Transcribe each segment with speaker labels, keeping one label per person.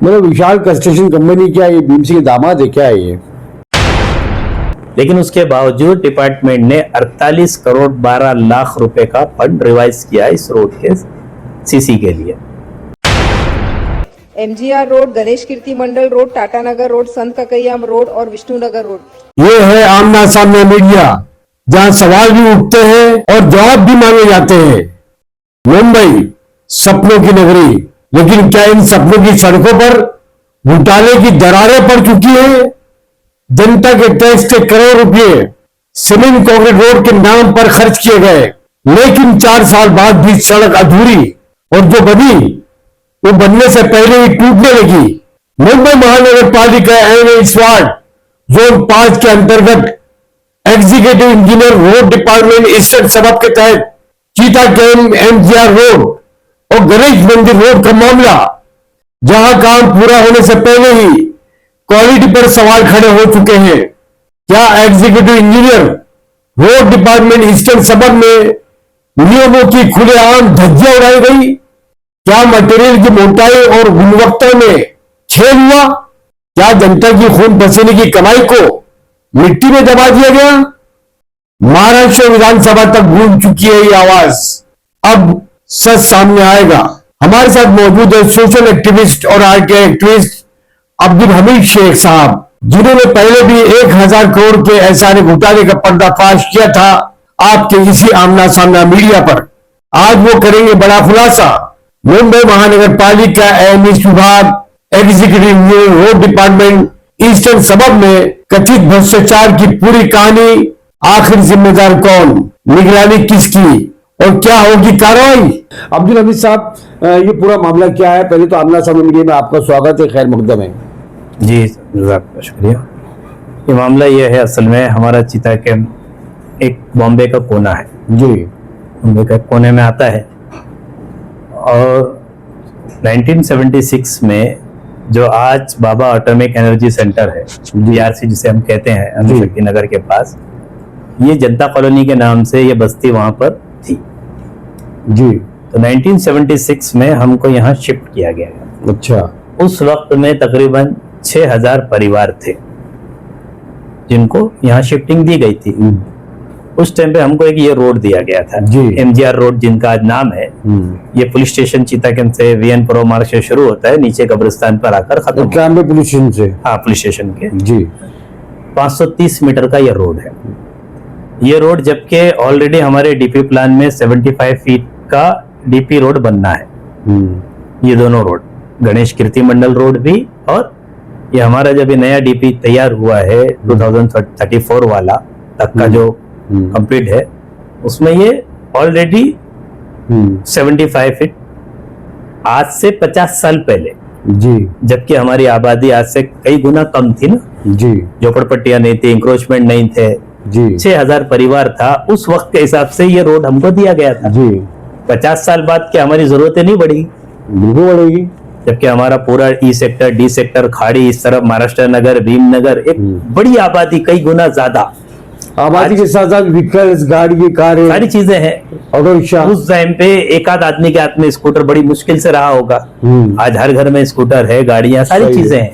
Speaker 1: मतलब विशाल construction company क्या ये बीएमसी के दामाद है क्या है ये?
Speaker 2: लेकिन उसके बावजूद डिपार्टमेंट ने 48 करोड़ 12 लाख रुपए का फंड रिवाइज किया इस रोड के सीसी के लिए।
Speaker 3: एमजीआर रोड, गणेश कीर्ति मंडल रोड, टाटा नगर रोड, संत ककैयाम रोड और विष्णुनगर रोड।
Speaker 1: ये है आमना सामना मीडिया, जहां सवाल भी उठते हैं और जवाब भी मांगे जाते हैं। मुंबई सपनों की नगरी, लेकिन क्या इन सपनों की सड़कों पर घोटाले की दरारें पड़ चुकी है? जनता के टैक्स के करोड़ रुपए सीमेंट कंक्रीट रोड के नाम पर खर्च किए गए, लेकिन 4 साल बाद भी सड़क अधूरी और जो बनी वो बनने से पहले ही टूटने लगी। मुंबई महानगर पालिका एनएच वार्ड जोन 5 के अंतर्गत executive engineer road department eastern सबब के तहत चीता कैंप एमजीआर रोड और गणेश मंदिर रोड का मामला, जहां काम पूरा होने से पहले ही क्वालिटी पर सवाल खड़े हो चुके हैं। क्या executive engineer road department eastern सबब में नियमों की खुलेआम धज्जियां उड़ाई गई? क्या मटेरियल की मोटाई और गुणवत्ता में छेद हुआ? क्या जनता की खून पसीने की कमाई को मिट्टी में दबा दिया गया? महाराष्ट्र विधानसभा तक गूंज चुकी है ये आवाज, अब सच सामने आएगा। हमारे साथ मौजूद है सोशल एक्टिविस्ट और आरटीआई एक्टिविस्ट अब्दुल हमीद शेख साहब, जिन्होंने पहले भी 1000 करोड़ के एसआरए घोटाले का पर्दाफाश किया था आपके इसी आमना सामना मीडिया पर। आज वो करेंगे बड़ा खुलासा। मुंबई महानगर पालिका एनएच विभाग executive engineer road department eastern सबब में कथित भ्रष्टाचार की पूरी कहानी, आखिर जिम्मेदार कौन, निगरानी किसकी और क्या होगी कार्रवाई? अब्दुल हमीद साहब, ये पूरा मामला क्या है? पहले तो आमना सामना मीडिया में आपका स्वागत है, खैर मकदम है।
Speaker 2: जी आपका शुक्रिया। ये मामला ये है, असल में हमारा चीता कैंप एक बॉम्बे का कोना है
Speaker 1: जी,
Speaker 2: बॉम्बे का कोने में आता है और 1976 में जो आज बाबा एटॉमिक एनर्जी सेंटर है, बीआरसी जिसे हम कहते हैं, अणुशक्ति नगर के पास, ये जनता कॉलोनी के नाम से ये बस्ती वहां पर थी
Speaker 1: जी।
Speaker 2: तो 1976 में हमको यहाँ शिफ्ट किया गया।
Speaker 1: अच्छा।
Speaker 2: उस वक्त में तकरीबन 6000 परिवार थे जिनको यहाँ शिफ्टिंग दी गई थी। उस टाइम पे हमको एक ये रोड दिया गया था, एमजीआर रोड, जिनका आज नाम है। ये पुलिस स्टेशन चीता कैंप से वीएन पुरव मार्ग से शुरू होता है, नीचे कब्रिस्तान पर आकर खत्म होता है।
Speaker 1: पुलिस स्टेशन से?
Speaker 2: हाँ, पुलिस स्टेशन के
Speaker 1: जी।
Speaker 2: 530 मीटर का ये रोड है। ये रोड जबकि ऑलरेडी हमारे डीपी प्लान में 75 फीट का डीपी रोड बनना है। ये दोनों रोड, गणेश कीर्ति मंडल रोड भी, और ये हमारा जब ये नया डीपी तैयार हुआ है 2034 वाला तक का जो कंप्लीट है, उसमें ये ऑलरेडी 75 फीट, आज से 50 साल पहले
Speaker 1: जी,
Speaker 2: जबकि हमारी आबादी आज से कई गुना कम थी ना
Speaker 1: जी,
Speaker 2: झोपड़पट्टियां नहीं थी, इंक्रोचमेंट नहीं थे
Speaker 1: जी,
Speaker 2: 6000 परिवार था। उस वक्त के हिसाब से ये रोड हमको दिया गया था
Speaker 1: जी।
Speaker 2: 50 साल बाद क्या हमारी जरूरतें नहीं बढ़ी?
Speaker 1: बिल्कुल बढ़ेगी,
Speaker 2: जबकि हमारा पूरा ई सेक्टर, डी सेक्टर, खाड़ी, इस तरफ महाराष्ट्र नगर, भीमनगर, एक बड़ी आबादी, कई गुना ज्यादा
Speaker 1: आबादी के साथ साथ व्हीकल्स, गाड़ी, कारें,
Speaker 2: सारी चीजें हैं।
Speaker 1: Auto rickshaw.
Speaker 2: उस टाइम पे एक आध आदमी के हाथ में स्कूटर बड़ी मुश्किल से रहा होगा, आज हर घर में स्कूटर है, गाड़ियां, सारी चीजें हैं।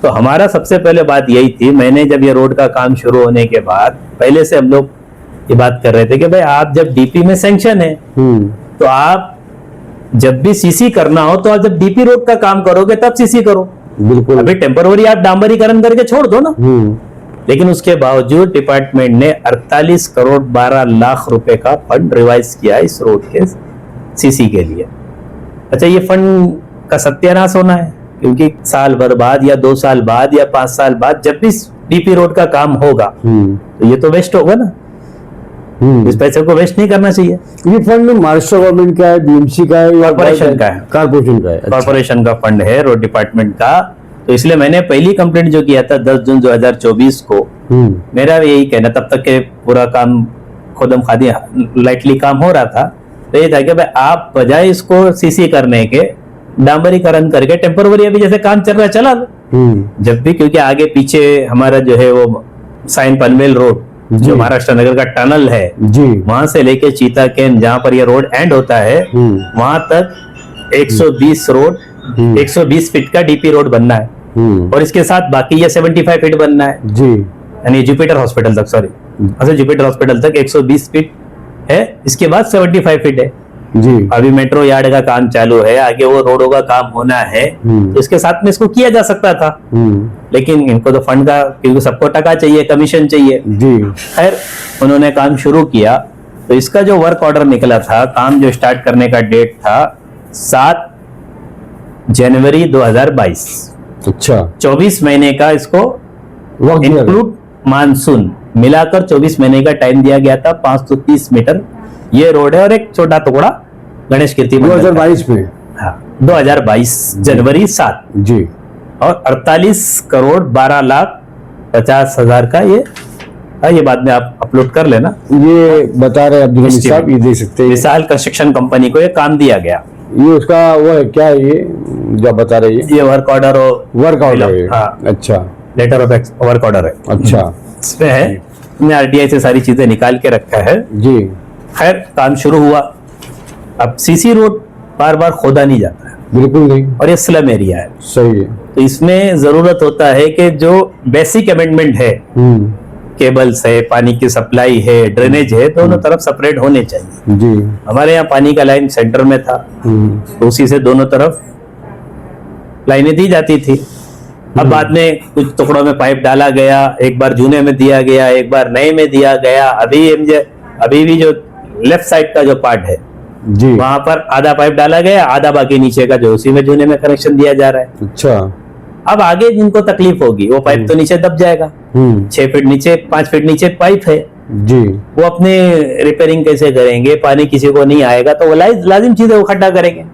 Speaker 2: तो हमारा सबसे पहले बात यही थी, मैंने जब ये रोड का काम शुरू होने के बाद पहले से हम लोग ये बात कर रहे थे कि भाई आप जब डीपी में सैंक्शन है तो आप जब भी सीसी करना हो तो आप जब डीपी रोड का काम करोगे तब सीसी करो।
Speaker 1: बिल्कुल।
Speaker 2: अभी टेम्पररी आप डांबरीकरण करके छोड़ दो ना। लेकिन उसके बावजूद डिपार्टमेंट ने 48 करोड़ 12 लाख रुपए का फंड रिवाइज किया इस रोड के सीसी के लिए। अच्छा, ये फंड का सत्यानाश होना है, क्योंकि साल भर बाद या 2 साल बाद या 5 साल बाद जब भी डीपी रोड का काम होगा तो ये तो वेस्ट होगा ना। इस पैसे को वेस्ट नहीं करना चाहिए।
Speaker 1: ये फंड महाराष्ट्र गवर्नमेंट का है, बीएमसी का है,
Speaker 2: कॉर्पोरेशन का है?
Speaker 1: कॉर्पोरेशन का है।
Speaker 2: कॉर्पोरेशन का फंड है, रोड डिपार्टमेंट का। तो इसलिए मैंने पहली कंप्लेंट जो किया था 10 जून 2024 को, मेरा यही कहना, तब तक के पूरा काम खुदम खादी लाइटली काम हो रहा था, तो ये था कि भाई आप बजाय इसको सीसी करने के डांबरीकरण करके टेम्पररी अभी जैसे काम चल रहा है चला लो। जब भी, क्योंकि आगे पीछे हमारा जो है वो साइन पनवेल रोड जो महाराष्ट्र नगर का टनल है, वहां से लेके चीता कैंप जहां पर ये रोड एंड होता है वहां तक 120 रोड 120 फीट का डीपी रोड बनना है, और इसके साथ बाकी ये 75 फीट बनना है
Speaker 1: जी,
Speaker 2: यानी जुपिटर हॉस्पिटल तक, सॉरी अच्छा जुपिटर हॉस्पिटल तक 120 फीट है, इसके बाद 75 फीट है।
Speaker 1: जी,
Speaker 2: अभी मेट्रो यार्ड का काम चालू है, आगे वो रोडों का काम होना है, तो इसके साथ में इसको किया जा सकता था, लेकिन इनको तो फंड का, क्योंकि सबको टका चाहिए, कमीशन चाहिए
Speaker 1: जी,
Speaker 2: खैर उन्होंने काम शुरू किया। तो इसका जो वर्क ऑर्डर निकला था, काम जो स्टार्ट करने का डेट था 7 जनवरी 2022।
Speaker 1: अच्छा,
Speaker 2: 24 महीने का इसको
Speaker 1: वक्त दिया गया।
Speaker 2: इंक्लूड मानसून मिलाकर 24 महीने का टाइम दिया गया था। 530 मीटर ये रोड है, और एक छोटा टुकड़ा गणेश कीर्ति मंदिर का।
Speaker 1: 2022 में,
Speaker 2: हाँ 2022 जनवरी 7,
Speaker 1: जी,
Speaker 2: और 48 करोड़ 12,50,000 का ये बाद में आप अपलोड कर लेना।
Speaker 1: ये बता रहे अब्दुल हमीद साहब, ये दे सकते हैं,
Speaker 2: विशाल कंस्ट्रक्शन कंपनी को ये काम दिया गया।
Speaker 1: ये उसका वो है क्या है, ये जो आप बता रहे हैं,
Speaker 2: ये वर्क ऑर्डर और
Speaker 1: वर्क ऑर्डर है,
Speaker 2: हाँ।
Speaker 1: अच्छा
Speaker 2: लेटर ऑफ वर्क ऑर्डर है,
Speaker 1: अच्छा,
Speaker 2: इसमें है, हमने आरटीआई से सारी चीजें निकाल के रखा है।
Speaker 1: जी,
Speaker 2: खैर काम शुरू हुआ। अब सीसी रोड बार बार खोदा नहीं जाता है,
Speaker 1: बिल्कुल नहीं,
Speaker 2: और ये स्लम एरिया है,
Speaker 1: सही है,
Speaker 2: तो इसमें जरूरत होता है कि जो बेसिक अमेंडमेंट है, केबल्स है, पानी की सप्लाई है, ड्रेनेज है, दोनों तरफ सेपरेट होने चाहिए।
Speaker 1: जी,
Speaker 2: हमारे यहाँ पानी का लाइन सेंटर में था, तो उसी से दोनों तरफ लाइनें दी जाती थी। अब बाद में कुछ टुकड़ों में पाइप डाला गया, एक बार जूने में दिया गया, एक बार नए में दिया गया। अभी भी जो लेफ्ट साइड का जो पार्ट है,
Speaker 1: जी,
Speaker 2: वहां पर आधा पाइप डाला गया, आधा बाकी नीचे का जो उसी में जूने में कनेक्शन दिया जा रहा है।
Speaker 1: अच्छा,
Speaker 2: अब आगे जिनको तकलीफ होगी, वो पाइप तो नीचे दब जाएगा, 6 फीट नीचे, 5 फीट नीचे पाइप है,
Speaker 1: जी,
Speaker 2: वो अपने रिपेयरिंग कैसे करेंगे, पानी किसी को नहीं आएगा, तो वो लाजिम चीज है, वो खड्डा करेंगे।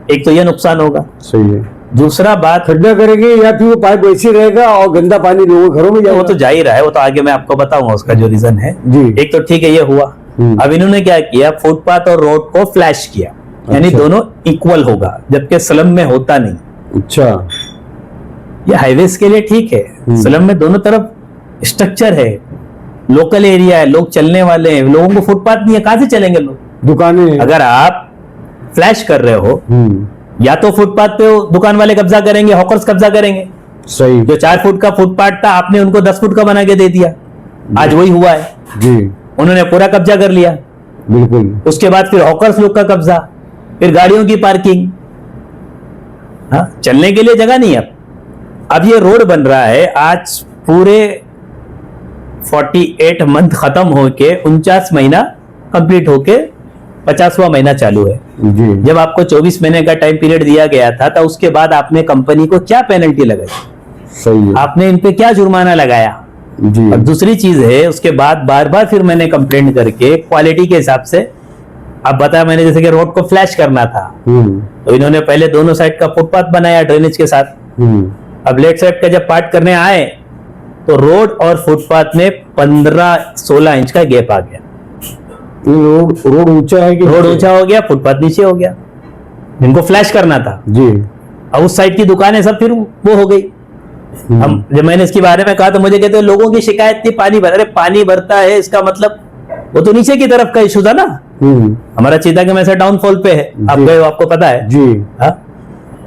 Speaker 2: एक तो ये नुकसान होगा,
Speaker 1: सही है,
Speaker 2: दूसरा बात,
Speaker 1: खड्डा करेंगे या फिर वो पाइप वैसे रहेगा और गंदा पानी लोगों के घरों में जाएगा।
Speaker 2: वो तो जा ही रहा है, वो तो आगे मैं आपको बताऊंगा उसका जो रीजन है।
Speaker 1: जी,
Speaker 2: एक तो ठीक है ये हुआ। अब इन्होंने क्या किया, फुटपाथ और रोड को फ्लैश किया, यानी
Speaker 1: अच्छा।
Speaker 2: दोनों इक्वल होगा, जबकि स्लम में होता नहीं।
Speaker 1: अच्छा,
Speaker 2: ये हाईवेज के लिए ठीक है, स्लम में दोनों तरफ स्ट्रक्चर है, लोकल एरिया है, लोग चलने वाले हैं, लोगों को फुटपाथ नहीं है, कहां से चलेंगे लोग?
Speaker 1: दुकानें,
Speaker 2: अगर आप फ्लैश कर रहे हो, या तो फुटपाथ पे दुकान वाले कब्जा करेंगे, हॉकर्स कब्जा करेंगे।
Speaker 1: सही,
Speaker 2: जो 4 फुट का फुटपाथ था, आपने उनको 10 फुट का बना के दे दिया, आज वही हुआ है,
Speaker 1: जी,
Speaker 2: उन्होंने पूरा कब्जा कर लिया।
Speaker 1: बिल्कुल,
Speaker 2: उसके बाद फिर हॉकर्स लोग का कब्जा, फिर गाड़ियों की पार्किंग, हाँ चलने के लिए जगह नहीं है। अब ये रोड बन रहा है, आज पूरे 48 मंथ खत्म होके 49 महीना कंप्लीट होके 50वां महीना चालू है।
Speaker 1: जी,
Speaker 2: जब आपको 24 महीने का टाइम पीरियड दिया गया था, तो उसके बाद आपने कंपनी को क्या पेनल्टी लगाई,
Speaker 1: सही है,
Speaker 2: आपने इन पे क्या जुर्माना लगाया?
Speaker 1: जी,
Speaker 2: और दूसरी चीज है, उसके बाद बार बार फिर मैंने कंप्लेंट करके क्वालिटी के हिसाब से, अब बताया मैंने जैसे कि रोड को फ्लैश करना था, तो इन्होंने पहले दोनों साइड का फुटपाथ बनाया ड्रेनेज के साथ। अब लेफ्ट साइड का जब पार्ट करने आए, तो रोड और फुटपाथ में 15-16 इंच का गैप आ गया।
Speaker 1: रोड ऊंचा है कि
Speaker 2: रोड ऊंचा हो गया, फुटपाथ नीचे हो गया, जिनको फ्लैश करना था।
Speaker 1: जी,
Speaker 2: अब उस साइड की दुकानें सब फिर वो हो गई। हम जब मैंने इसके बारे में कहा, तो मुझे कहते हैं लोगों की शिकायत थी पानी भर, अरे पानी भरता है इसका मतलब वो तो नीचे की तरफ का इशू था ना। हमारा चीता के में से डाउनफॉल पे है, आप गए हो, आपको पता है
Speaker 1: जी,
Speaker 2: हाँ?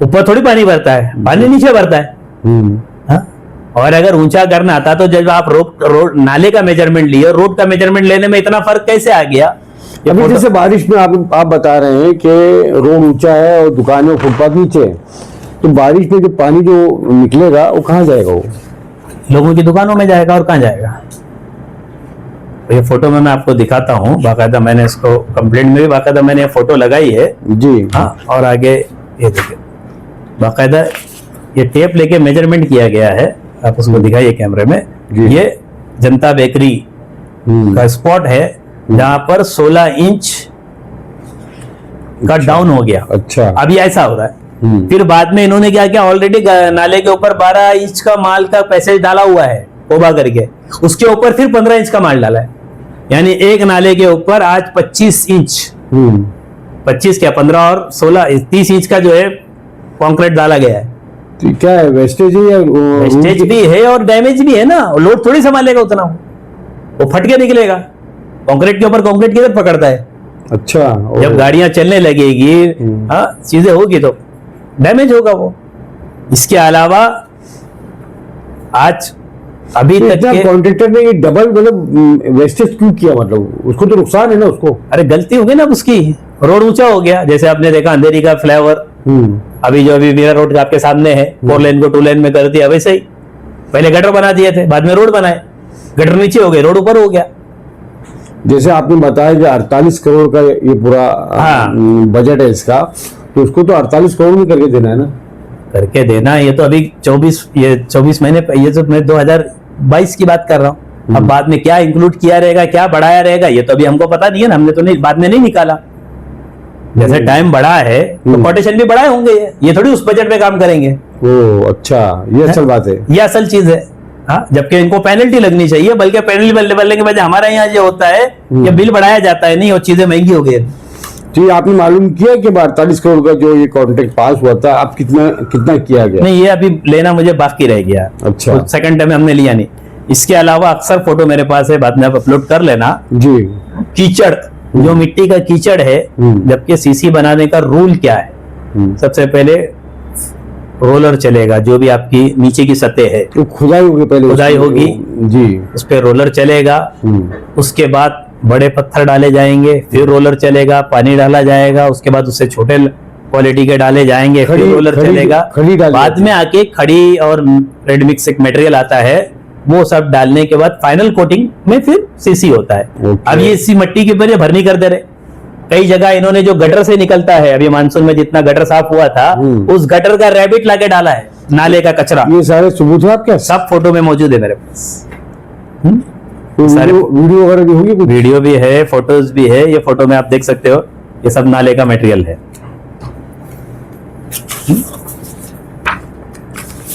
Speaker 2: ऊपर थोड़ी पानी भरता है, पानी नीचे भरता है, हाँ? और अगर ऊंचा करना था, तो जब आप रोड नाले का मेजरमेंट लिए, रोड का मेजरमेंट लेने में इतना फर्क कैसे आ गया?
Speaker 1: अभी जैसे बारिश में आप बता रहे हैं कि रोड ऊंचा है और दुकानें फुटपाथ नीचे है, तो बारिश में जो पानी जो निकलेगा वो कहाँ जाएगा? वो
Speaker 2: लोगों की दुकानों में जाएगा, और कहाँ जाएगा? ये फोटो में मैं आपको दिखाता हूँ, बाकायदा मैंने इसको कंप्लेंट में भी बाकायदा मैंने फोटो लगाई है
Speaker 1: जी,
Speaker 2: हाँ। और आगे ये देखिए, बाकायदा ये टेप लेके मेजरमेंट किया गया है, आप उसको दिखाइए कैमरे में। ये जनता बेकरी का स्पॉट है, जहां पर 16 इंच का डाउन हो गया।
Speaker 1: अच्छा,
Speaker 2: अभी ऐसा हो रहा है। फिर बाद में इन्होंने क्या किया, ऑलरेडी नाले के ऊपर 12 इंच का माल का पैसेज डाला हुआ है कोबा करके, उसके ऊपर फिर 15 इंच का माल डाला है, यानी एक नाले के ऊपर आज 25 इंच 25 क्या 15 और 16 30 इंच का जो है कंक्रीट डाला गया है।
Speaker 1: तो क्या है, वेस्टेज है या
Speaker 2: वेस्टेज भी है और डैमेज भी है ना, लोड थोड़ी संभालेगा उतना, वो फट के निकलेगा। कंक्रीट के ऊपर कंक्रीट किधर पकड़ता है?
Speaker 1: अच्छा,
Speaker 2: जब गाड़ियां चलने लगेगी, हाँ चीजें होगी तो डैमेज होगा वो। इसके अलावा आज अभी तक के
Speaker 1: कॉन्ट्रैक्टर ने ये डबल मतलब वेस्टेज क्यों किया, मतलब उसको तो नुकसान है ना उसको।
Speaker 2: अरे गलती हो गई ना उसकी, रोड ऊंचा हो गया। जैसे आपने देखा अंधेरी का फ्लाईओवर, अभी जो अभी मीरा रोड आपके सामने है, 4 लेन को 2 लेन में कर दिया। वैसे ही पहले गटर बना दिए थे, बाद में रोड बनाए, गटर नीचे हो गए, रोड ऊपर हो गया।
Speaker 1: जैसे आपने बताया कि 48 करोड़ का ये पूरा बजट है इसका, तो उसको तो 48 करोड़ में करके देना है ना।
Speaker 2: करके देना, ये तो अभी 24 महीने, ये तो मैं 2022 की बात कर रहा हूँ। अब बाद में क्या इंक्लूड किया रहेगा, क्या बढ़ाया रहेगा, ये तो अभी हमको पता नहीं है ना, हमने तो नहीं बाद में नहीं निकाला। जैसे टाइम बढ़ा है तो कोटेशन भी बढ़ाए होंगे, ये थोड़ी उस बजट में काम करेंगे।
Speaker 1: ओ अच्छा, ये असल बात है,
Speaker 2: ये असल चीज है। हाँ, जबकि इनको पेनल्टी लगनी चाहिए, बल्कि पेनल्टी बनने के वजह हमारे यहाँ जो होता है, ये बिल बढ़ाया जाता है, नहीं, और चीजें महंगी हो गई।
Speaker 1: तो ये आपने मालूम किया कि 48 करोड़ का जो ये कॉन्ट्रैक्ट पास हुआ था, आप कितना किया गया?
Speaker 2: नहीं, ये अभी लेना मुझे बाकी रह गया।
Speaker 1: अच्छा,
Speaker 2: सेकंड टाइम हमने लिया नहीं। इसके अलावा अक्सर फोटो मेरे पास है, बाद में आप अपलोड कर लेना
Speaker 1: जी।
Speaker 2: कीचड़, जो मिट्टी का कीचड़ है, जबकि सीसी बनाने का रूल क्या है, सबसे पहले रोलर चलेगा, जो भी आपकी नीचे की सतह है,
Speaker 1: तो खुदाई होगी, पहले
Speaker 2: खुदाई होगी
Speaker 1: जी,
Speaker 2: उस पे रोलर चलेगा। उसके बाद बड़े पत्थर डाले जाएंगे, फिर रोलर चलेगा, पानी डाला जाएगा, उसके बाद उससे छोटे क्वालिटी के डाले जाएंगे, फिर रोलर चलेगा। बाद में आके खड़ी और रेड मिक्स एक मटेरियल आता है, वो सब डालने के बाद फाइनल कोटिंग में फिर सीसी होता है। अब ये इसी मिट्टी के ऊपर ये भरनी कर दे रहे। कई जगह इन्होंने जो गटर से निकलता है, अभी मानसून में जितना गटर साफ हुआ था, उस गटर का रैबिट लाके डाला है, नाले का कचरा।
Speaker 1: ये सारे सबूत है आपके?
Speaker 2: सब फोटो में मौजूद है मेरे पास।
Speaker 1: सारे वीडियो वगैरह भी होगी?
Speaker 2: वीडियो भी है, फोटोज भी है। ये फोटो में आप देख सकते हो, ये सब नाले का मटेरियल है।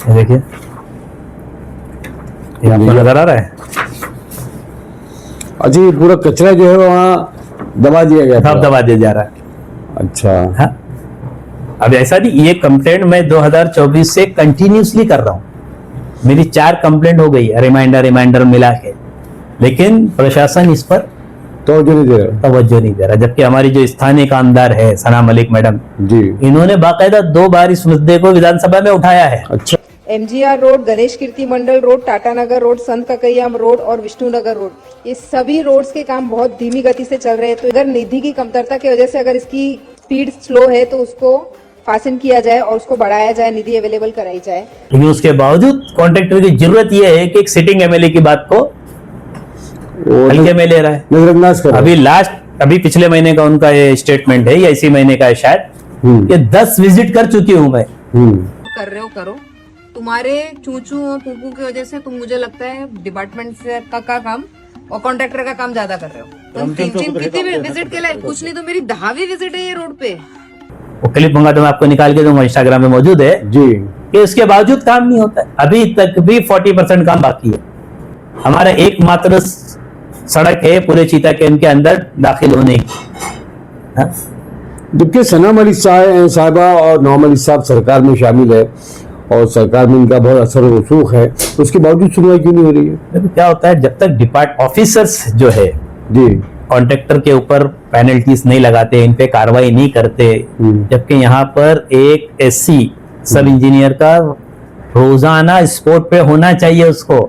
Speaker 2: देखिए, ये आपको नजर आ रहा है।
Speaker 1: अच्छा, ये पूरा कचरा जो है वहाँ दबा दिया गया,
Speaker 2: सब दबा दिया जा रहा है।
Speaker 1: अच्छा,
Speaker 2: हाँ? अब ऐसा नहीं, ये कंप्लेंट मैं 2024 से कंटिन्यूसली कर रहा हूँ। मेरी 4 कंप्लेंट हो गई, रिमाइंडर मिला के, लेकिन प्रशासन इस पर तवज्जो नहीं दे रहा। जबकि हमारी जो स्थानीय कामदार है सना मलिक मैडम
Speaker 1: जी,
Speaker 2: इन्होंने बाकायदा 2 बार इस मुद्दे को विधानसभा में उठाया है।
Speaker 1: अच्छा,
Speaker 3: एमजीआर रोड, गणेश कीर्ति मंडल रोड, टाटा नगर रोड, संत ककैयाम रोड और विष्णुनगर रोड, ये सभी रोड्स के काम बहुत धीमी गति से चल रहे हैं। तो अगर निधि की कमतरता की वजह से अगर इसकी स्पीड स्लो है, तो उसको फासिल किया जाए और उसको बढ़ाया जाए, निधि अवेलेबल कराई जाए।
Speaker 2: लेकिन उसके बावजूद कॉन्ट्रैक्टर की जरूरत यह है कि एक सिटिंग एमएलए की बात को हल्के में ले रहा है,
Speaker 1: नजरअंदाज कर रहा है।
Speaker 2: अभी पिछले महीने का उनका ये स्टेटमेंट है, या इसी महीने का है शायद, ये 10 विजिट कर चुकी हूं मैं।
Speaker 4: कर रहे हो करो, तुम्हारे चूचू और पुपू की वजह से तुम, मुझे लगता है डिपार्टमेंट से का काम और कॉन्ट्रैक्टर का काम ज्यादा कर रहे हो। तुम 3 कितनी विजिट के लिए, कुछ नहीं तो मेरी 10वीं विजिट है ये रोड पे।
Speaker 2: वो क्लिप मंगा तो मैं आपको निकाल के दूंगा, इंस्टाग्राम में मौजूद है
Speaker 1: जी,
Speaker 2: कि उसके बावजूद काम नहीं होता है। अभी तक भी 40% काम बाकी है। हमारा एकमात्र सड़क है पूरे चीता कैंप के अंदर दाखिल होने की। हाँ?
Speaker 1: जबकि सना मलिक साहिबा और नॉर्मल मलिक साहब सरकार में शामिल है और सरकार में इनका बहुत असर रसूख है, उसके बावजूद सुनवाई क्यों नहीं हो रही है?
Speaker 2: क्या होता है, जब तक डिपार्ट ऑफिसर्स जो है
Speaker 1: जी,
Speaker 2: कॉन्ट्रैक्टर के ऊपर पेनल्टीज नहीं लगाते, इन पे कार्रवाई नहीं करते, जबकि यहाँ पर एक एससी सब इंजीनियर का रोजाना स्पॉट पे होना चाहिए, उसको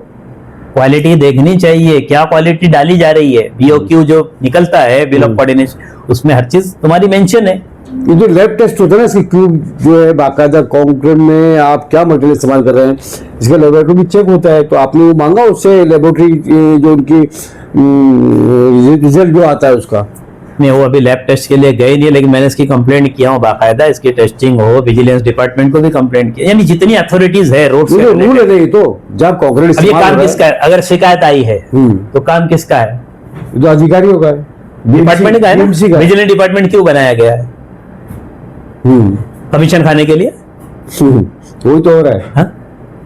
Speaker 2: क्वालिटी देखनी चाहिए, क्या क्वालिटी डाली जा रही है। बीओक्यू जो निकलता है, बिल ऑफ कोऑर्डिनेशन, उसमें हर चीज तुम्हारी मेंशन है।
Speaker 1: ये जो लैब टेस्ट होता है ना, इसकी क्यूब जो है बाकायदा कंक्रीट में आप क्या मटेरियल इस्तेमाल कर रहे हैं, इसका लेबोरेटरी भी चेक होता है। तो आपने वो मांगा उससे लेबोरेटरी जो उनकी रिजल्ट जो आता है उसका?
Speaker 2: नहीं, वो अभी लैब टेस्ट के लिए गए नहीं, लेकिन मैंने इसकी कंप्लेंट किया हूँ, बाकायदा इसकी टेस्टिंग हो, विजिलेंस डिपार्टमेंट को भी कंप्लेंट किया, यानी जितनी अथॉरिटीज है रोड से
Speaker 1: रूल है। तो जब कंक्रीट,
Speaker 2: अब ये काम किसका है? अगर शिकायत आई है तो काम किसका है?
Speaker 1: जो अधिकारियों का है,
Speaker 2: डिपार्टमेंट का है ना। विजिलेंस डिपार्टमेंट क्यों बनाया गया है? कमीशन खाने के लिए।
Speaker 1: वही तो हो रहा है।
Speaker 2: हाँ?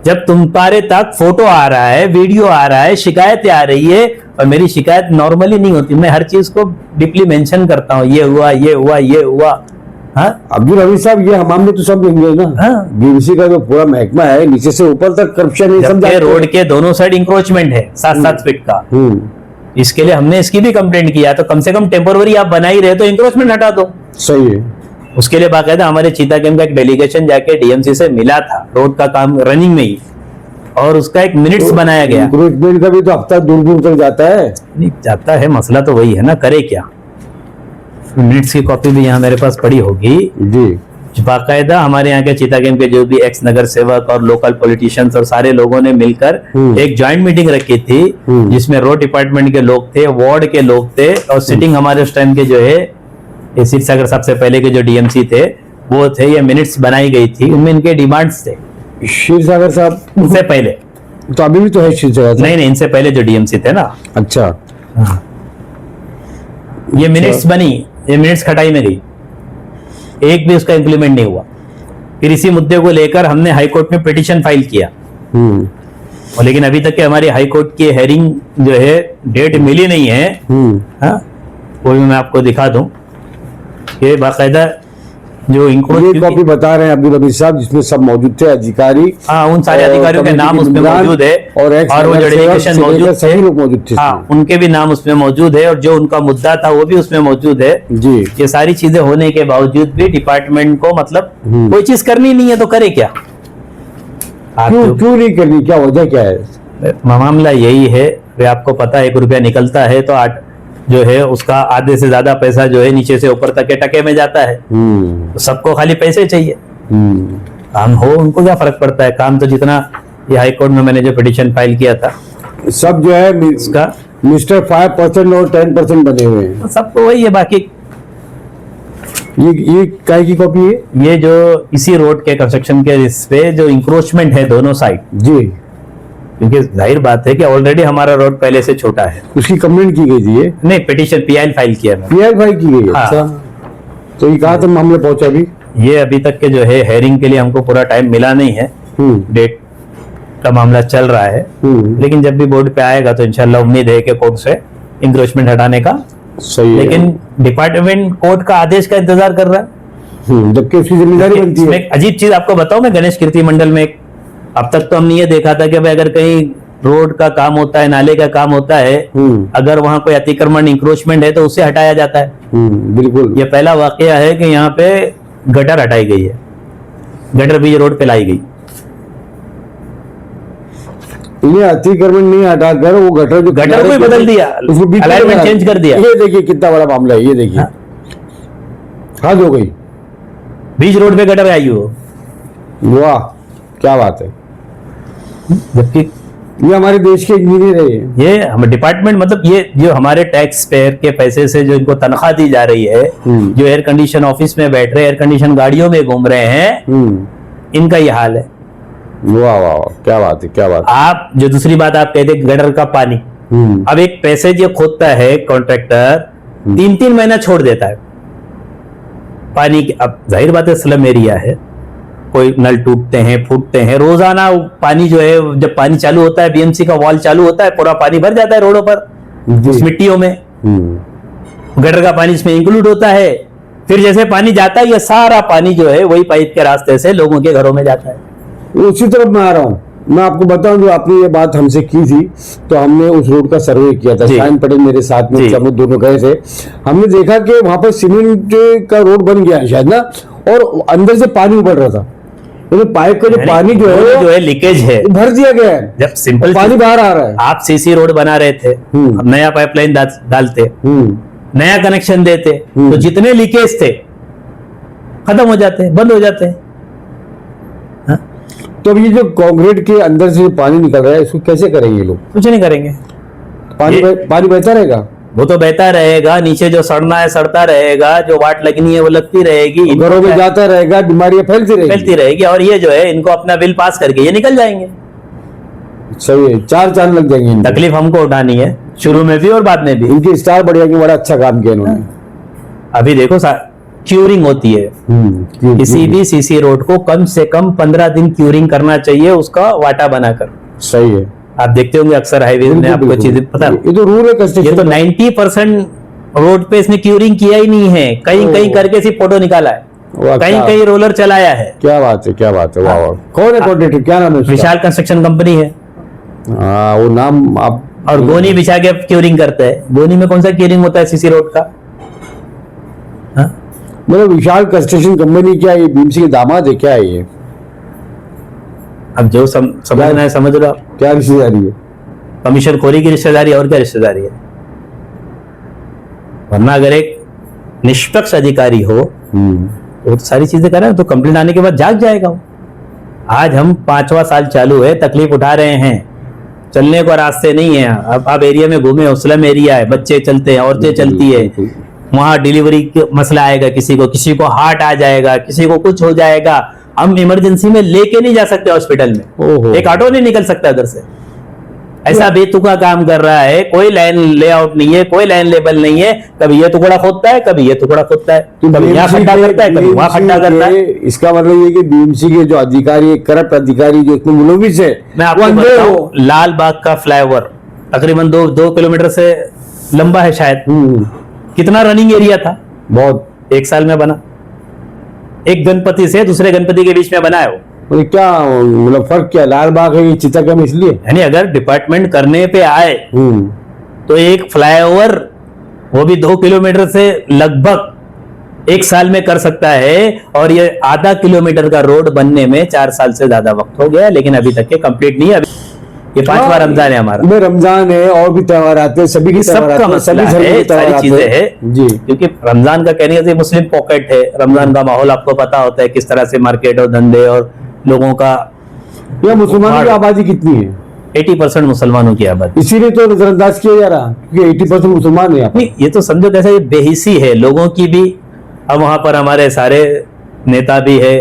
Speaker 2: जब तुम्हारे तक फोटो आ रहा है, वीडियो आ रहा है, शिकायतें आ रही है, और मेरी शिकायत नॉर्मली नहीं होती, मैं हर चीज को डीपली मेंशन करता हूँ, ये हुआ, ये हुआ, ये हुआ। हाँ?
Speaker 1: अब्दुल हमीद साहब, ये हमाम में तो सब होंगे ना।
Speaker 2: हाँ?
Speaker 1: बीबीसी का जो पूरा महकमा है, नीचे से ऊपर तक करप्शन है।
Speaker 2: जबकि रोड के दोनों साइड इंक्रोचमेंट है 7-7 फीट का। इसके लिए हमने इसकी भी कंप्लेंट किया, तो कम से कम टेम्पोररी आप बना ही रहे तो इंक्रोचमेंट हटा दो।
Speaker 1: सही है।
Speaker 2: उसके लिए बाकायदा हमारे चीता कैंप का एक डेलीगेशन जाके डीएमसी से मिला था, रोड का काम रनिंग में ही, और उसका एक मिनट्स बनाया गया।
Speaker 1: इंक्रोचमेंट का भी तो हफ्ता दूर दूर तक जाता है।
Speaker 2: नहीं जाता है, मसला तो वही है ना, करे क्या। मिनट्स की कॉपी भी यहाँ मेरे पास पड़ी होगी
Speaker 1: जी।
Speaker 2: बाकायदा हमारे यहाँ के चीता कैंप के जो भी एक्स नगर सेवक और लोकल पॉलिटिशियंस और सारे लोगों ने मिलकर एक जॉइंट मीटिंग रखी थी, जिसमें रोड डिपार्टमेंट के लोग थे, वार्ड के लोग थे, और सिटिंग हमारे उस टाइम के जो है क्षीर सागर साहब से पहले के जो डीएमसी थे वो थे। ये मिनट्स बनाई गई थी, उनमें इनके डिमांड्स थे।
Speaker 1: क्षीर सागर साहब
Speaker 2: उनसे पहले
Speaker 1: तो अभी भी तो है क्षीर सागर?
Speaker 2: नहीं, इनसे पहले जो डीएमसी थे ना।
Speaker 1: अच्छा।
Speaker 2: ये मिनट्स बनी, ये मिनट्स खटाई में गई, एक भी उसका इंप्लीमेंट नहीं हुआ। फिर इसी मुद्दे को लेकर हमने हाई कोर्ट में पिटीशन फाइल किया, और लेकिन अभी तक के हमारी हाई कोर्ट की हेयरिंग जो है डेट मिली नहीं है। हाँ, वो भी मैं आपको दिखा दूं कि बाकायदा जो
Speaker 1: ये कॉपी बता रहे हैं अब्दुल हमीद साहब, जिसमें सब मौजूद थे अधिकारी।
Speaker 2: हाँ, उन सारे अधिकारियों के नाम उसमें मौजूद है, और वो जो डेलीगेशन मौजूद थे
Speaker 1: सभी लोग मौजूद थे।
Speaker 2: हाँ, उनके भी नाम उसमें मौजूद है, और जो उनका मुद्दा था वो भी उसमें मौजूद है
Speaker 1: जी।
Speaker 2: ये सारी चीजें होने के बावजूद भी डिपार्टमेंट को मतलब कोई चीज करनी नहीं है, तो करे क्या?
Speaker 1: क्यों नहीं करनी, क्या वजह क्या है?
Speaker 2: मामला यही है, वे आपको पता है 1 रुपया निकलता है तो 8 जो है उसका आधे से ज्यादा पैसा जो है नीचे से ऊपर तक के टके में जाता है। तो सबको खाली पैसे चाहिए, काम हो उनको क्या फर्क पड़ता है। काम तो जितना ये हाई कोर्ट में मैंने जो पिटीशन फाइल किया था
Speaker 1: सब जो है
Speaker 2: उसका
Speaker 1: मिस्टर 5% और 10% बने हुए हैं।
Speaker 2: सबको वही है। बाकी
Speaker 1: ये काय की कॉपी है?
Speaker 2: ये जो इसी रोड के कंस्ट्रक्शन के इस पे जो इंक्रोचमेंट है दोनों साइड,
Speaker 1: जी,
Speaker 2: क्योंकि जाहिर बात है कि ऑलरेडी हमारा रोड पहले से छोटा है।
Speaker 1: उसकी कंप्लेंट की गई थी ये?
Speaker 2: नहीं, पिटीशन पीआई फाइल किया मैंने।
Speaker 1: पीआई फाइल की गई है?
Speaker 2: हाँ।
Speaker 1: अच्छा, तो ये कहाँ तक मामला पहुंचा अभी?
Speaker 2: ये अभी तक के जो है हेयरिंग के लिए हमको पूरा टाइम मिला नहीं है, डेट का मामला चल रहा है, लेकिन जब भी बोर्ड पे आएगा तो इंशाल्लाह उम्मीद है कि कोर्ट से इंक्रोचमेंट हटाने का।
Speaker 1: सही है।
Speaker 2: लेकिन डिपार्टमेंट कोर्ट का आदेश का इंतजार कर रहा है,
Speaker 1: जबकि उसकी जिम्मेदारी बनती
Speaker 2: इसमें
Speaker 1: है।
Speaker 2: एक अजीब चीज आपको बताऊं मैं, गणेश कीर्ति मंडल में अब तक तो हमने ये देखा था कि भाई अगर कहीं रोड का काम होता है, नाले का काम होता है, अगर वहां कोई अतिक्रमण इंक्रोचमेंट है तो उसे हटाया जाता है।
Speaker 1: बिल्कुल।
Speaker 2: ये पहला वाकया है कि यहाँ पे गटर हटाई गई है, गटर भी रोड पे लाई गई।
Speaker 1: इन्हें अतिक्रमण नहीं हटाकर वो गटर
Speaker 2: गटर को ही बदल दिया, अलाइनमेंट चेंज कर दिया।
Speaker 1: ये देखिए कितना बड़ा मामला है, ये देखिए हद हो गई।
Speaker 2: बीच रोड पे गटर आई हो,
Speaker 1: वाह क्या बात है।
Speaker 2: जबकि
Speaker 1: ये हमारे देश के इंजीनियर है।
Speaker 2: ये हम डिपार्टमेंट मतलब ये जो हमारे टैक्स पेयर के पैसे से जो इनको तनख्वाह दी जा रही है, जो एयर कंडीशन ऑफिस में बैठ रहे, एयर कंडीशन गाड़ियों में घूम रहे हैं, इनका ये हाल है।
Speaker 1: वाह वाह क्या बात है, क्या बात है।
Speaker 2: आप जो दूसरी बात आप कहते गटर का पानी, अब एक पैसेज ये खोदता है कॉन्ट्रैक्टर, 3-3 महीना छोड़ देता है पानी की। अब जाहिर बात है स्लम एरिया है, कोई नल टूटते हैं, फूटते हैं, रोजाना पानी जो है, जब पानी चालू होता है, बीएमसी का वॉल चालू होता है, पूरा पानी भर जाता है रोडों पर, उस मिट्टियों में। गटर का पानी इसमें इंक्लूड होता है। फिर जैसे पानी जाता है, ये सारा पानी जो है वही पाइप के रास्ते से लोगों के घरों में जाता है।
Speaker 1: उसी तरफ मैं आ रहा हूँ। मैं आपको बताऊं, जो आपने ये बात हमसे की थी तो हमने उस रोड का सर्वे किया था, शाहिन पटेल मेरे साथ में, हम लोग दोनों गए थे। हमने देखा कि वहां पर सीमेंट का रोड बन गया है शायद ना, और अंदर से पानी उबल रहा था, तो पाइप का जो पानी जो है
Speaker 2: लीकेज है,
Speaker 1: भर दिया गया है।
Speaker 2: जब सिंपल
Speaker 1: पानी बाहर आ रहा है।
Speaker 2: आप सीसी रोड बना रहे थे, नया पाइपलाइन डालते, नया कनेक्शन देते, तो जितने लीकेज थे खत्म हो जाते, बंद हो जाते।
Speaker 1: तो अब ये जो कंक्रीट के अंदर से पानी निकल रहा है, इसको कैसे करेंगे लोग?
Speaker 2: कुछ नहीं करेंगे,
Speaker 1: पानी बहता रहेगा।
Speaker 2: वो तो बहता रहेगा, नीचे जो सड़ना है सड़ता रहेगा, जो वाट लगनी है वो लगती रहेगी,
Speaker 1: घरों में जाता रहेगा, बीमारियां फैलती रहेगी,
Speaker 2: और ये जो है इनको अपना बिल पास करके ये निकल जाएंगे।
Speaker 1: सही है, 4 चांद लग जाएंगे इनको।
Speaker 2: तकलीफ हमको उठानी है, शुरू में भी और बाद में भी।
Speaker 1: इनकी स्टार बढ़िया की बड़ा अच्छा काम किया इन्होंने।
Speaker 2: अभी देखो क्यूरिंग होती है, किसी भी सीसी रोड को कम से कम 15 दिन क्यूरिंग करना चाहिए, उसका वाटा बनाकर।
Speaker 1: सही है।
Speaker 2: आप देखते होंगे अक्सर हाईवे में, आपको चीजें पता है,
Speaker 1: ये तो रूल है कंस्ट्रक्शन।
Speaker 2: ये तो 90% रोड पे इसने क्यूरिंग किया ही नहीं है, कहीं करके सिर्फ फोटो निकाला है, कहीं रोलर चलाया है।
Speaker 1: क्या बात है, क्या बात है, वाह वाह। कौन है कॉन्ट्रैक्टर, क्या नाम है उसका?
Speaker 2: विशाल कंस्ट्रक्शन कंपनी है।
Speaker 1: वो नाम आप।
Speaker 2: और गोनी बिछा के क्यूरिंग करते हैं। गोनी में कौन सा क्यूरिंग होता है सीसी रोड का?
Speaker 1: मतलब विशाल कंस्ट्रक्शन कंपनी क्या ये बीएमसी के दामाद है क्या ये?
Speaker 2: अब जो समझना है समझ लो आप।
Speaker 1: क्या रिश्तेदारी है?
Speaker 2: कमीशन खोरी की रिश्तेदारी, और क्या रिश्तेदारी है? वरना अगर एक निष्पक्ष अधिकारी हो तो सारी चीजें करें तो कंप्लेंट आने के बाद जाग जाएगा वो। आज हम 5वां साल चालू है, तकलीफ उठा रहे हैं, चलने को रास्ते नहीं है। अब आप एरिया में घूमे हो, स्लम एरिया है, बच्चे चलते हैं, औरतें चलती है, वहां डिलीवरी का मसला आएगा, किसी को हार्ट आ जाएगा, किसी को कुछ हो जाएगा, हम इमरजेंसी में लेके नहीं जा सकते हॉस्पिटल में, एक ऑटो नहीं निकल सकता इधर से। ऐसा बेतुका काम कर रहा है, कोई लाइन लेआउट नहीं है, कोई लाइन लेवल नहीं है, कभी ये टुकड़ा खोदता है, कभी ये टुकड़ा खोदता है, कभी यहाँ खड्डा करता है, कभी वहां खड्डा करता है।
Speaker 1: इसका मतलब ये कि बीएमसी के जो अधिकारी, करप्ट अधिकारी जो इतने मुलविस है,
Speaker 2: मैं आपको बताऊं, लाल बाग का फ्लाईओवर तकरीबन 2 किलोमीटर से लंबा है शायद, कितना रनिंग एरिया था,
Speaker 1: बहुत
Speaker 2: 1 साल में बना। एक गणपति से दूसरे गणपति के बीच में बना है वो।
Speaker 1: मतलब क्या मतलब फर्क क्या, लाल बाग है चितागंज इसलिए?
Speaker 2: यानी अगर डिपार्टमेंट करने पे आए तो एक फ्लाईओवर वो भी 2 किलोमीटर से लगभग 1 साल में कर सकता है, और ये आधा किलोमीटर का रोड बनने में 4 साल से ज्यादा वक्त हो गया, लेकिन अभी तक के कंप्लीट नहीं है। अभी ये 5वां रमजान है हमारा।
Speaker 1: में रमजान है और भी त्योहार आते हैं, सभी के
Speaker 2: सबका मसला है, सारी चीजें है
Speaker 1: जी।
Speaker 2: क्योंकि रमजान का कहने का मुस्लिम पॉकेट है, रमजान का माहौल आपको पता होता है किस तरह से मार्केट और धंधे और लोगों का।
Speaker 1: यह मुसलमानों की आबादी कितनी है?
Speaker 2: 80% मुसलमानों की आबादी,
Speaker 1: इसीलिए तो नजरअंदाज किया जा रहा क्योंकि 80% मुसलमान है।
Speaker 2: नहीं, ये तो समझो कैसा, ये बेहिसी है लोगों की भी। अब वहां पर हमारे सारे नेता भी है,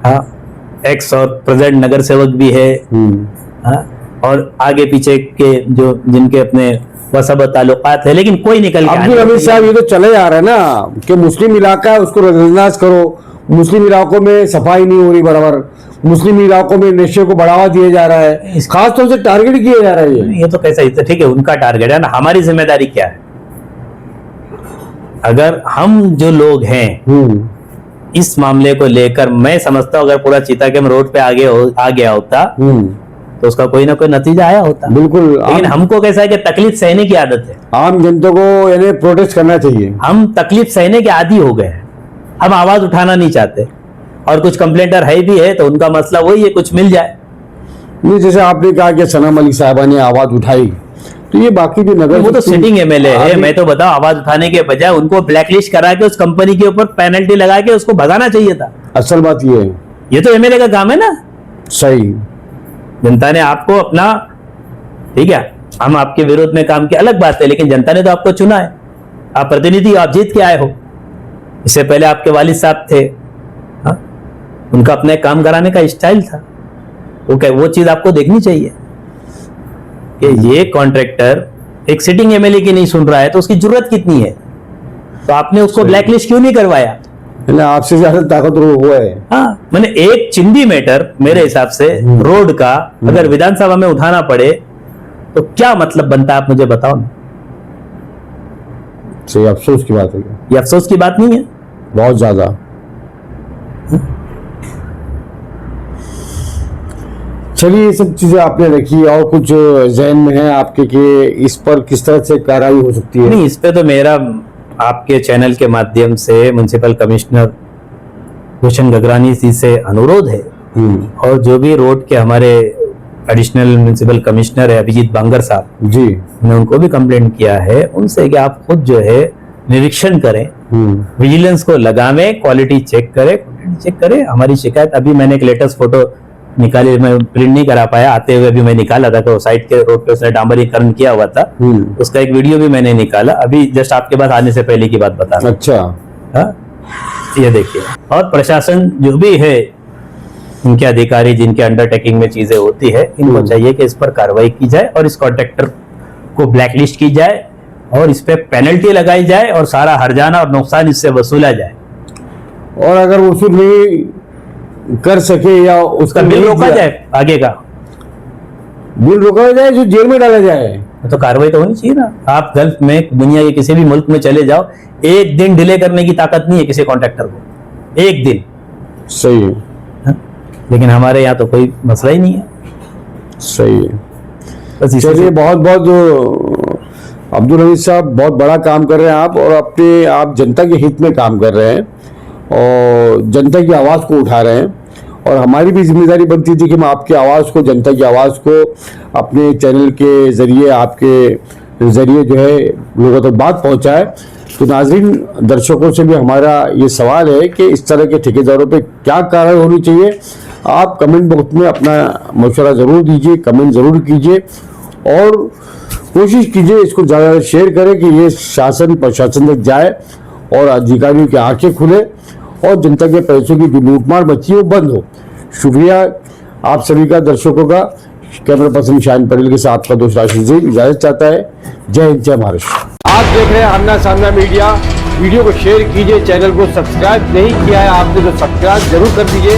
Speaker 2: हाँ, एक्स और प्रेजेंट नगर सेवक भी है, हाँ, और आगे पीछे के जो जिनके अपने वसब ताल्लुकात है, लेकिन कोई निकल के
Speaker 1: अब्दुल हमीद साहब ये तो चले जा रहा है ना कि मुस्लिम इलाका है उसको नजरअंदाज करो, मुस्लिम इलाकों में सफाई नहीं हो रही बराबर, मुस्लिम इलाकों में नशे को बढ़ावा दिया जा रहा है, खास तौर से टारगेट किया जा रहा है।
Speaker 2: ये तो कैसा, ठीक है उनका टारगेट है ना, हमारी जिम्मेदारी क्या है? अगर हम जो लोग हैं इस मामले को लेकर, मैं समझता हूं अगर पूरा चितागंज रोड पे आ गया होता तो उसका कोई ना कोई नतीजा आया होता।
Speaker 1: बिल्कुल,
Speaker 2: लेकिन हमको कैसा है कि तकलीफ सहने की आदत है,
Speaker 1: आम जनता को यानी प्रोटेस्ट करना चाहिए।
Speaker 2: हम तकलीफ सहने के आदी हो गए हैं, हम आवाज उठाना नहीं चाहते, और कुछ कंप्लेंटर है भी है तो उनका मसला वही है, कुछ मिल जाए।
Speaker 1: नहीं, जैसे आपने कहा कि सना मलिक साहबा ने आवाज उठाई, तो ये बाकी भी नगर,
Speaker 2: वो तो सिटिंग एमएलए है, मैं तो बताऊं आवाज उठाने के बजाय उनको ब्लैकलिस्ट करा के उस कंपनी के ऊपर पेनल्टी लगा के उसको भगाना चाहिए था।
Speaker 1: असल बात ये है,
Speaker 2: ये तो एमएलए का काम है ना।
Speaker 1: सही,
Speaker 2: जनता ने आपको अपना, ठीक है, हम आपके विरोध में काम किया अलग बात है, लेकिन जनता ने तो आपको चुना है, आप प्रतिनिधि, आप जीत के आए हो। इससे पहले आपके वालिद साहब थे, हाँ? उनका अपना एक काम कराने का स्टाइल था, वो चीज आपको देखनी चाहिए कि ये कॉन्ट्रैक्टर एक सिटिंग एमएलए की नहीं सुन रहा है तो उसकी जरूरत कितनी है? तो आपने उसको ब्लैकलिस्ट क्यों नहीं करवाया?
Speaker 1: आपसे ज्यादा ताकतवर हुआ है।
Speaker 2: हाँ, मैंने एक चिंदी मैटर मेरे हिसाब से रोड का अगर विधानसभा में उठाना पड़े तो क्या मतलब बनता है, आप मुझे बताओ ना।
Speaker 1: सही, अफसोस की बात है,
Speaker 2: ये अफसोस की बात नहीं है?
Speaker 1: बहुत ज्यादा। चलिए, ये सब चीजें आपने रखी, और कुछ जहन में है आपके कि इस पर किस तरह से कार्रवाई हो सकती है?
Speaker 2: नहीं, इस पे तो मेरा आपके चैनल के माध्यम से म्युनिसिपल कमिश्नर भूषण गगरानी जी से अनुरोध है, और जो भी रोड के हमारे एडिशनल म्युनिसिपल कमिश्नर है अभिजीत बांगर साहब
Speaker 1: जी,
Speaker 2: मैंने उनको भी कंप्लेंट किया है उनसे कि आप खुद जो है निरीक्षण करें, विजिलेंस को लगावें, क्वालिटी चेक करें। हमारी शिकायत, अभी मैंने एक लेटेस्ट फोटो निकाली, मैं प्रिंट नहीं करा पाया, आते हुए भी मैं निकाला था, तो साइड के रोड पे उसने डांबरीकरण किया हुआ था, उसका एक वीडियो भी मैंने निकाला, अभी जस्ट आपके पास आने से पहले की बात बता रहा।
Speaker 1: अच्छा,
Speaker 2: हाँ, ये देखिए। और प्रशासन जो भी है, इनके अधिकारी जिनके अंडरटेकिंग में चीजें होती है, इनको चाहिए कि इस पर कार्रवाई की जाए और इस कॉन्ट्रैक्टर को ब्लैकलिस्ट की जाए और इस पे पेनल्टी लगाई जाए और सारा हर्जाना और नुकसान इससे वसूला जाए।
Speaker 1: और अगर वसूल नहीं कर सके या
Speaker 2: उसका बिल रोका जाए, आगे का
Speaker 1: बिल रोका जाए, जो जेल में डाला जाए,
Speaker 2: तो कार्रवाई तो होनी चाहिए ना। आप गल्फ में, दुनिया के किसी भी मुल्क में चले जाओ, एक दिन डिले करने की ताकत नहीं है किसी कॉन्ट्रैक्टर को, एक दिन।
Speaker 1: सही है,
Speaker 2: हाँ? लेकिन हमारे यहाँ तो कोई मसला ही नहीं है।
Speaker 1: सही है।
Speaker 2: बस
Speaker 1: चलिए, बहुत बहुत अब्दुल हमीद साहब, बहुत बड़ा काम कर रहे हैं आप, और अपने आप जनता के हित में काम कर रहे हैं और जनता की आवाज़ को उठा रहे हैं। और हमारी भी जिम्मेदारी बनती थी कि हम आपकी आवाज़ को, जनता की आवाज़ को अपने चैनल के ज़रिए, आपके ज़रिए जो है लोगों तक बात पहुंचाए। तो नाज़रीन, दर्शकों से भी हमारा ये सवाल है कि इस तरह के ठेकेदारों पे क्या कार्रवाई होनी चाहिए। आप कमेंट बॉक्स में अपना मशवरा ज़रूर दीजिए, कमेंट ज़रूर कीजिए और कोशिश कीजिए इसको ज़्यादा शेयर करें कि ये शासन प्रशासन तक जाए और अधिकारियों की आंखें खुले और जनता के पैसों की जो लूटमार मची है वो बंद हो। शुक्रिया आप सभी का, दर्शकों का। कैमरा पर्सन शाहिन पटेल के साथ का दोस्त राशिद ज़ैन इजाजत चाहता है। जय हिंद, जय महाराष्ट्र। आप देख रहे हैं आमना सामना मीडिया। वीडियो को शेयर कीजिए, चैनल को सब्सक्राइब नहीं किया है आपने तो सब्सक्राइब जरूर कर दीजिए।